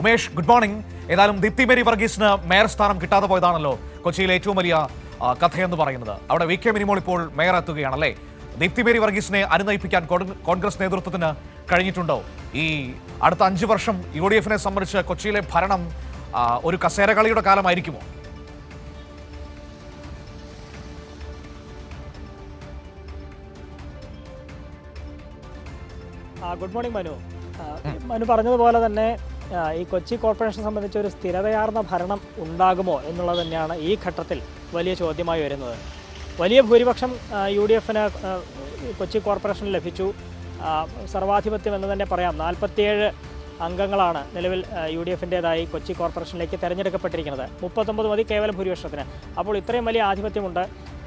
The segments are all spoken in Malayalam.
Umesh, good morning. ഏതായാലും ദീപ്തി മേരി വർഗീസിന് മേയർ സ്ഥാനം കിട്ടാതെ പോയതാണല്ലോ കൊച്ചിയിലെ ഏറ്റവും വലിയ കഥയെന്ന് പറയുന്നത്. അവിടെ വി കെ മിനിമോൾ ഇപ്പോൾ മേയർ എത്തുകയാണല്ലേ. ദീപ്തി മേരി വർഗീസിനെ അനുനയിപ്പിക്കാൻ കോൺഗ്രസ് നേതൃത്വത്തിന് കഴിഞ്ഞിട്ടുണ്ടോ? ഈ അടുത്ത 5 വർഷം UDF സംബന്ധിച്ച് കൊച്ചിയിലെ ഭരണം ഒരു കസേരകളിയുടെ കാലമായിരിക്കുമോ? Good morning Manu. മനു പറഞ്ഞതുപോലെ തന്നെ ഈ കൊച്ചി കോർപ്പറേഷൻ സംബന്ധിച്ച് ഒരു സ്ഥിരതയാർന്ന ഭരണം ഉണ്ടാകുമോ എന്നുള്ളത് തന്നെയാണ് ഈ ഘട്ടത്തിൽ വലിയ ചോദ്യമായി വരുന്നത്. വലിയ ഭൂരിപക്ഷം UDF കൊച്ചി കോർപ്പറേഷനിൽ ലഭിച്ചു. സർവാധിപത്യം എന്ന് തന്നെ പറയാം. 47 അംഗങ്ങളാണ് നിലവിൽ UDF കൊച്ചി കോർപ്പറേഷനിലേക്ക് തിരഞ്ഞെടുക്കപ്പെട്ടിരിക്കുന്നത്. 39 മതി കേവല ഭൂരിപക്ഷത്തിന്. അപ്പോൾ ഇത്രയും വലിയ ആധിപത്യമുണ്ട്.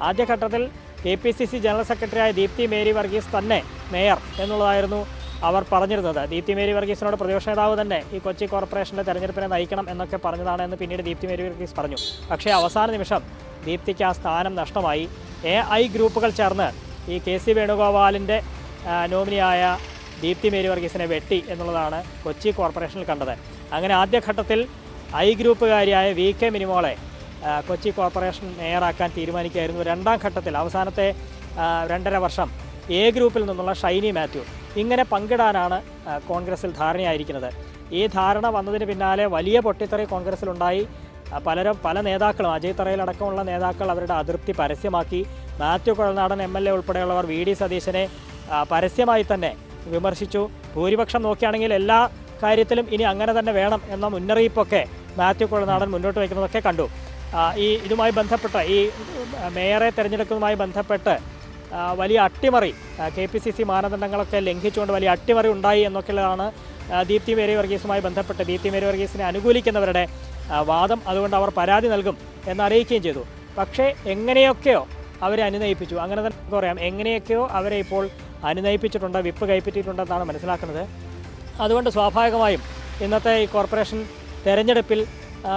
ആദ്യഘട്ടത്തിൽ KPCC ജനറൽ സെക്രട്ടറിയായ ദീപ്തി മേരി വർഗീസ് തന്നെ മേയർ എന്നുള്ളതായിരുന്നു അവർ പറഞ്ഞിരുന്നത്. ദീപ്തി മേരി വർഗീസിനോട് പ്രതിപക്ഷ നേതാവ് തന്നെ ഈ കൊച്ചി കോർപ്പറേഷൻ്റെ തെരഞ്ഞെടുപ്പിനെ നയിക്കണം എന്നൊക്കെ പറഞ്ഞതാണ് എന്ന് പിന്നീട് ദീപ്തി മേരി വർഗീസ് പറഞ്ഞു. പക്ഷേ അവസാന നിമിഷം ദീപ്തിക്ക് ആ സ്ഥാനം നഷ്ടമായി. AI ഗ്രൂപ്പുകൾ ചേർന്ന് ഈ KC വേണുഗോപാലിൻ്റെ നോമിനിയായ ദീപ്തി മേരി വർഗീസിനെ വെട്ടി എന്നുള്ളതാണ് കൊച്ചി കോർപ്പറേഷനിൽ കണ്ടത്. അങ്ങനെ ആദ്യഘട്ടത്തിൽ I ഗ്രൂപ്പുകാരിയായ VK മിനിമോളെ കൊച്ചി കോർപ്പറേഷൻ മേയറാക്കാൻ തീരുമാനിക്കുകയായിരുന്നു. രണ്ടാം ഘട്ടത്തിൽ അവസാനത്തെ 2.5 വർഷം A ഗ്രൂപ്പിൽ നിന്നുള്ള ഷൈനി മാത്യു ഇങ്ങനെ പങ്കിടാനാണ് കോൺഗ്രസിൽ ധാരണയായിരിക്കുന്നത്. ഈ ധാരണ വന്നതിന് പിന്നാലെ വലിയ പൊട്ടിത്തെറി കോൺഗ്രസിലുണ്ടായി. പല നേതാക്കളും അജയ് തറയിലടക്കമുള്ള നേതാക്കൾ അവരുടെ അതൃപ്തി പരസ്യമാക്കി. മാത്യു കുഴൽനാടൻ MLA ഉൾപ്പെടെയുള്ളവർ VD സതീശനെ പരസ്യമായി തന്നെ വിമർശിച്ചു. ഭൂരിപക്ഷം നോക്കുകയാണെങ്കിൽ എല്ലാ കാര്യത്തിലും ഇനി അങ്ങനെ തന്നെ വേണം എന്ന മുന്നറിയിപ്പൊക്കെ മാത്യു കുഴൽനാടൻ മുന്നോട്ട് വയ്ക്കുന്നതൊക്കെ കണ്ടു. ഇതുമായി ബന്ധപ്പെട്ട് ഈ മേയറെ തിരഞ്ഞെടുക്കുന്നതുമായി ബന്ധപ്പെട്ട് വലിയ അട്ടിമറി KPCC മാനദണ്ഡങ്ങളൊക്കെ ലംഘിച്ചുകൊണ്ട് വലിയ അട്ടിമറി ഉണ്ടായി എന്നൊക്കെയുള്ളതാണ് ദീപ്തി മേരി വർഗീസുമായി ബന്ധപ്പെട്ട് ദീപ്തി മേരി വർഗീസിനെ അനുകൂലിക്കുന്നവരുടെ വാദം. അതുകൊണ്ട് അവർ പരാതി നൽകും എന്നറിയിക്കുകയും ചെയ്തു. പക്ഷേ എങ്ങനെയൊക്കെയോ അവരെ അനുനയിപ്പിച്ചു. അങ്ങനെ തന്നെ പറയാം, എങ്ങനെയൊക്കെയോ അവരെ ഇപ്പോൾ അനുനയിപ്പിച്ചിട്ടുണ്ട്, വിപ്പ് കൈപ്പറ്റിയിട്ടുണ്ടെന്നാണ് മനസ്സിലാക്കുന്നത്. അതുകൊണ്ട് സ്വാഭാവികമായും ഇന്നത്തെ ഈ കോർപ്പറേഷൻ തെരഞ്ഞെടുപ്പിൽ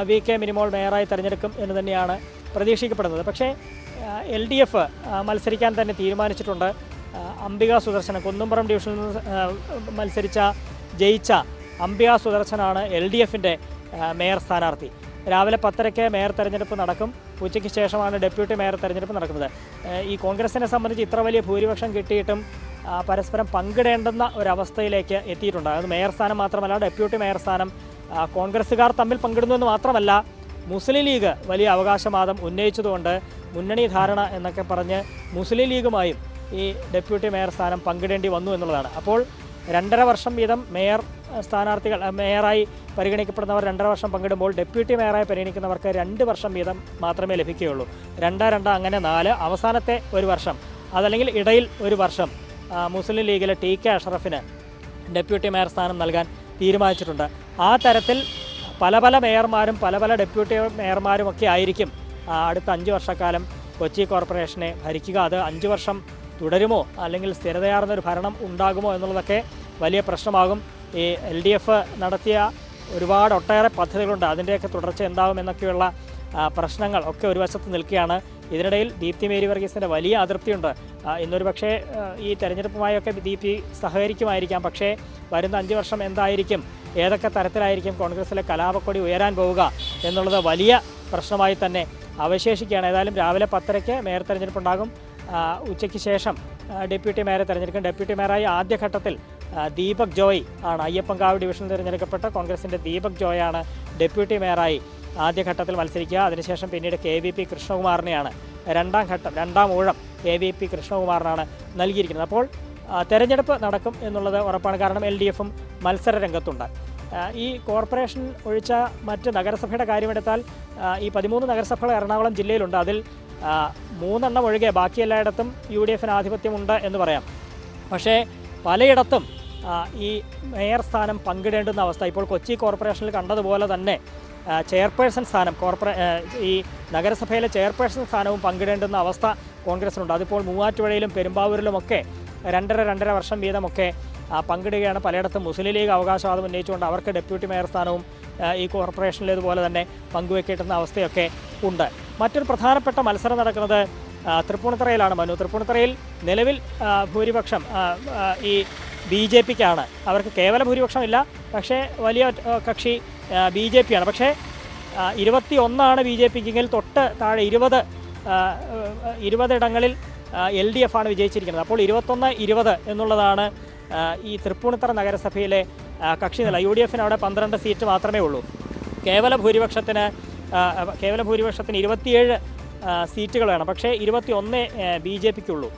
VK മിനിമോൾ മേയറായി തിരഞ്ഞെടുക്കും എന്ന് തന്നെയാണ് പ്രതീക്ഷിക്കപ്പെടുന്നത്. പക്ഷേ LDF മത്സരിക്കാൻ തന്നെ തീരുമാനിച്ചിട്ടുണ്ട്. അംബിക സുദർശൻ കുന്നുംപുറം ഡിവിഷനിൽ നിന്ന് ജയിച്ച അംബിക സുദർശനാണ് LDFൻ്റെ മേയർ സ്ഥാനാർത്ഥി. രാവിലെ 10:30 മേയർ തെരഞ്ഞെടുപ്പ് നടക്കും. ഉച്ചയ്ക്ക് ശേഷമാണ് ഡെപ്യൂട്ടി മേയർ തെരഞ്ഞെടുപ്പ് നടക്കുന്നത്. ഈ കോൺഗ്രസിനെ സംബന്ധിച്ച് ഇത്ര വലിയ ഭൂരിപക്ഷം കിട്ടിയിട്ടും പരസ്പരം പങ്കിടേണ്ടുന്ന ഒരവസ്ഥയിലേക്ക് എത്തിയിട്ടുണ്ട്. അത് മേയർ സ്ഥാനം മാത്രമല്ല, ഡെപ്യൂട്ടി മേയർ സ്ഥാനം കോൺഗ്രസ്സുകാർ തമ്മിൽ പങ്കിടുന്നുവെന്ന് മാത്രമല്ല, മുസ്ലിം ലീഗ് വലിയ അവകാശവാദം ഉന്നയിച്ചതുകൊണ്ട് മുന്നണി ധാരണ എന്നൊക്കെ പറഞ്ഞ് മുസ്ലിം ലീഗുമായും ഈ ഡെപ്യൂട്ടി മേയർ സ്ഥാനം പങ്കിടേണ്ടി വന്നു എന്നുള്ളതാണ്. അപ്പോൾ 2.5 വർഷം വീതം മേയറായി പരിഗണിക്കപ്പെടുന്നവർ 2.5 വർഷം പങ്കിടുമ്പോൾ ഡെപ്യൂട്ടി മേയറായി പരിഗണിക്കുന്നവർക്ക് 2 വർഷം വീതം മാത്രമേ ലഭിക്കുകയുള്ളൂ. 2 അങ്ങനെ 4. അവസാനത്തെ 1 വർഷം അതല്ലെങ്കിൽ ഇടയിൽ 1 വർഷം മുസ്ലിം ലീഗിലെ TK അഷറഫിന് ഡെപ്യൂട്ടി മേയർ സ്ഥാനം നൽകാൻ തീരുമാനിച്ചിട്ടുണ്ട്. ആ തരത്തിൽ പല മേയർമാരും പല ഡെപ്യൂട്ടി മേയർമാരും ഒക്കെ ആയിരിക്കും അടുത്ത 5 വർഷക്കാലം കൊച്ചി കോർപ്പറേഷനെ ഭരിക്കുക. അത് 5 വർഷം തുടരുമോ അല്ലെങ്കിൽ സ്ഥിരതയാർന്നൊരു ഭരണം ഉണ്ടാകുമോ എന്നുള്ളതൊക്കെ വലിയ പ്രശ്നമാകും. ഈ LDF നടത്തിയ ഒട്ടേറെ പദ്ധതികളുണ്ട്. അതിൻ്റെയൊക്കെ തുടർച്ച എന്താകും എന്നൊക്കെയുള്ള പ്രശ്നങ്ങൾ ഒക്കെ ഒരു വശത്ത് നിൽക്കുകയാണ്. ഇതിനിടയിൽ ദീപ്തി മേരി വർഗീസിൻ്റെ വലിയ അതൃപ്തിയുണ്ട്. ഇന്നൊരു പക്ഷേ ഈ തെരഞ്ഞെടുപ്പുമായൊക്കെ ദീപ്തി സഹകരിക്കുമായിരിക്കാം. പക്ഷേ വരുന്ന 5 വർഷം എന്തായിരിക്കും, ഏതൊക്കെ തരത്തിലായിരിക്കും കോൺഗ്രസിലെ കലാപക്കൊടി ഉയരാൻ പോവുക എന്നുള്ളത് വലിയ പ്രശ്നമായി തന്നെ അവശേഷിക്കുകയാണ്. ഏതായാലും രാവിലെ 10:30 മേയർ തെരഞ്ഞെടുപ്പുണ്ടാകും. ഉച്ചയ്ക്ക് ശേഷം ഡെപ്യൂട്ടി മേയറെ തിരഞ്ഞെടുക്കും. ഡെപ്യൂട്ടി മേയറായി ആദ്യഘട്ടത്തിൽ ദീപക് ജോയ് ആണ്. അയ്യപ്പൻകാവ് ഡിവിഷനിൽ തിരഞ്ഞെടുക്കപ്പെട്ട കോൺഗ്രസിൻ്റെ ദീപക് ജോയാണ് ഡെപ്യൂട്ടി മേയറായി ആദ്യഘട്ടത്തിൽ മത്സരിക്കുക. അതിനുശേഷം പിന്നീട് KVP കൃഷ്ണകുമാറിനെയാണ് രണ്ടാം ഊഴം KVP കൃഷ്ണകുമാറിനാണ് നൽകിയിരിക്കുന്നത്. അപ്പോൾ തെരഞ്ഞെടുപ്പ് നടക്കും എന്നുള്ളത് ഉറപ്പാണ്. കാരണം LDFും മത്സര രംഗത്തുണ്ട്. ഈ കോർപ്പറേഷൻ ഒഴിച്ച മറ്റ് നഗരസഭയുടെ കാര്യമെടുത്താൽ ഈ 13 നഗരസഭകൾ എറണാകുളം ജില്ലയിലുണ്ട്. അതിൽ 3 എണ്ണം ഒഴികെ ബാക്കി എല്ലായിടത്തും UDFന് ആധിപത്യമുണ്ട് എന്ന് പറയാം. പക്ഷേ പലയിടത്തും ഈ മേയർ സ്ഥാനം പങ്കിടേണ്ടുന്ന അവസ്ഥ ഇപ്പോൾ കൊച്ചി കോർപ്പറേഷനിൽ കണ്ടതുപോലെ തന്നെ ചെയർപേഴ്സൺ സ്ഥാനം ഈ നഗരസഭയിലെ ചെയർപേഴ്സൺ സ്ഥാനവും പങ്കിടേണ്ടുന്ന അവസ്ഥ കോൺഗ്രസിനുണ്ട്. അതിപ്പോൾ മൂവാറ്റുപുഴയിലും പെരുമ്പാവൂരിലുമൊക്കെ 2.5 വർഷം വീതമൊക്കെ പങ്കിടുകയാണ്. പലയിടത്തും മുസ്ലിം ലീഗ് അവകാശവാദം ഉന്നയിച്ചുകൊണ്ട് അവർക്ക് ഡെപ്യൂട്ടി മേയർ സ്ഥാനവും ഈ കോർപ്പറേഷനിലേതുപോലെ തന്നെ പങ്കുവെക്കേണ്ടുന്ന അവസ്ഥയൊക്കെ ഉണ്ട്. മറ്റൊരു പ്രധാനപ്പെട്ട മത്സരം നടക്കുന്നത് തൃപ്പൂണിത്തുറയിലാണ് മനു. തൃപ്പൂണിത്തുറയിൽ നിലവിൽ ഭൂരിപക്ഷം ഈ BJPക്കാണ്. അവർക്ക് കേവല ഭൂരിപക്ഷമില്ല, പക്ഷേ വലിയ കക്ഷി BJPയാണ്. പക്ഷേ 21 BJPക്കെങ്കിൽ തൊട്ട് താഴെ 20 ഇടങ്ങളിൽ LDF ആണ് വിജയിച്ചിരിക്കുന്നത്. അപ്പോൾ 21-20 എന്നുള്ളതാണ് ഈ തൃപ്പൂണിത്തറ നഗരസഭയിലെ കക്ഷി നില. UDFന് അവിടെ 12 സീറ്റ് മാത്രമേ ഉള്ളൂ. കേവല ഭൂരിപക്ഷത്തിന് 27 സീറ്റുകൾ വേണം, പക്ഷേ 21 BJPക്കുള്ളൂ.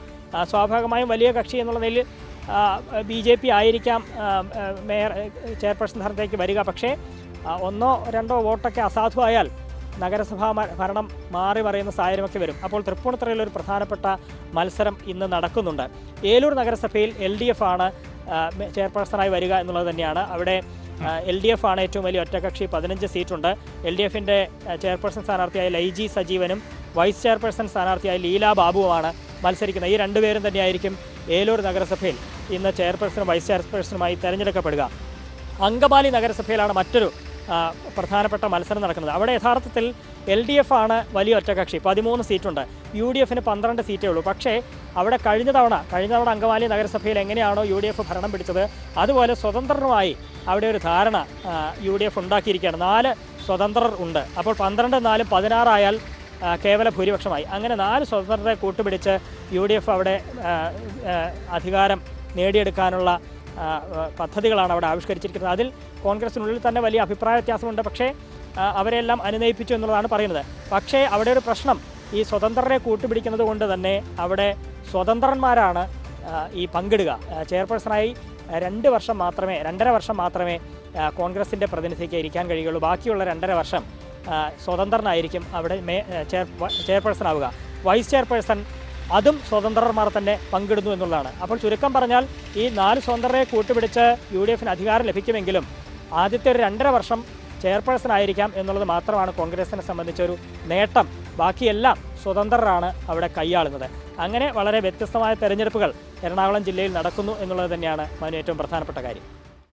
സ്വാഭാവികമായും വലിയ കക്ഷി എന്നുള്ള നിലയിൽ BJP ആയിരിക്കാം മേയർ ചെയർപേഴ്സൺ സ്ഥാനത്തേക്ക് വരിക. പക്ഷേ 1-2 വോട്ടൊക്കെ അസാധുവായാൽ നഗരസഭാ ഭരണം മാറി മറിയുന്ന സാഹചര്യമൊക്കെ വരും. അപ്പോൾ തൃപ്പൂണിത്തറയിൽ ഒരു പ്രധാനപ്പെട്ട മത്സരം ഇന്ന് നടക്കുന്നുണ്ട്. ഏലൂർ നഗരസഭയിൽ LDF ആണ് ചെയർപേഴ്സണായി വരിക എന്നുള്ളത് തന്നെയാണ്. അവിടെ LDF ആണ് ഏറ്റവും വലിയ ഒറ്റകക്ഷി, 15 സീറ്റുണ്ട്. LDFൻ്റെ ചെയർപേഴ്സൺ സ്ഥാനാർത്ഥിയായ ലൈജി സജീവനും വൈസ് ചെയർപേഴ്സൺ സ്ഥാനാർത്ഥിയായ ലീല ബാബുവുമാണ് മത്സരിക്കുന്നത്. ഈ രണ്ടുപേരും തന്നെയായിരിക്കും ഏലൂർ നഗരസഭയിൽ ഇന്ന് ചെയർപേഴ്സണും വൈസ് ചെയർപേഴ്സണുമായി തിരഞ്ഞെടുക്കപ്പെടുക. അങ്കമാലി നഗരസഭയിലാണ് മറ്റൊരു പ്രധാനപ്പെട്ട മത്സരം നടക്കുന്നത്. അവിടെ യഥാർത്ഥത്തിൽ LDF ആണ് വലിയ ഒറ്റകക്ഷി, 13 സീറ്റുണ്ട്. UDFന് 12 സീറ്റേ ഉള്ളൂ. പക്ഷേ അവിടെ കഴിഞ്ഞ തവണ അങ്കമാലി നഗരസഭയിൽ എങ്ങനെയാണോ UDF ഭരണം പിടിച്ചത്, അതുപോലെ സ്വതന്ത്രരുമായി അവിടെ ഒരു ധാരണ UDF ഉണ്ടാക്കിയിരിക്കുകയാണ്. 4 സ്വതന്ത്രർ ഉണ്ട്. അപ്പോൾ 12-4 16 ആയാൽ കേവല ഭൂരിപക്ഷമായി. അങ്ങനെ 4 സ്വതന്ത്രരെ കൂട്ടുപിടിച്ച് UDF അവിടെ അധികാരം നേടിയെടുക്കാനുള്ള പദ്ധതികളാണ് അവിടെ ആവിഷ്കരിച്ചിരിക്കുന്നത്. അതിൽ കോൺഗ്രസിനുള്ളിൽ തന്നെ വലിയ അഭിപ്രായ വ്യത്യാസമുണ്ട്. പക്ഷേ അവരെല്ലാം അനുനയിപ്പിച്ചു എന്നുള്ളതാണ് പറയുന്നത്. പക്ഷേ അവിടെ ഒരു പ്രശ്നം, ഈ സ്വതന്ത്രരെ കൂട്ടുപിടിക്കുന്നത് കൊണ്ട് തന്നെ അവിടെ സ്വതന്ത്രന്മാരാണ് ഈ പങ്കിടുക. ചെയർപേഴ്സണായി 2 വർഷം മാത്രമേ കോൺഗ്രസിൻ്റെ പ്രതിനിധിക്ക് ഇരിക്കാൻ കഴിയുള്ളൂ. ബാക്കിയുള്ള 2.5 വർഷം സ്വതന്ത്രനായിരിക്കും അവിടെ ചെയർപേഴ്സൺ ആവുക. വൈസ് ചെയർപേഴ്സൺ അതും സ്വതന്ത്രന്മാർ തന്നെ പങ്കിടുന്നു എന്നുള്ളതാണ്. അപ്പോൾ ചുരുക്കം പറഞ്ഞാൽ ഈ 4 സ്വതന്ത്രരെ കൂട്ടുപിടിച്ച് UDFന് അധികാരം ലഭിക്കുമെങ്കിലും ആദ്യത്തെ ഒരു 2.5 വർഷം ചെയർപേഴ്സൺ ആയിരിക്കാം എന്നുള്ളത് മാത്രമാണ് കോൺഗ്രസിനെ സംബന്ധിച്ചൊരു നേട്ടം. ബാക്കിയെല്ലാം സ്വതന്ത്രരാണ് അവിടെ കൈയാളുന്നത്. അങ്ങനെ വളരെ വ്യത്യസ്തമായ തെരഞ്ഞെടുപ്പുകൾ എറണാകുളം ജില്ലയിൽ നടക്കുന്നു എന്നുള്ളത് തന്നെയാണ് ഏറ്റവും പ്രധാനപ്പെട്ട കാര്യം.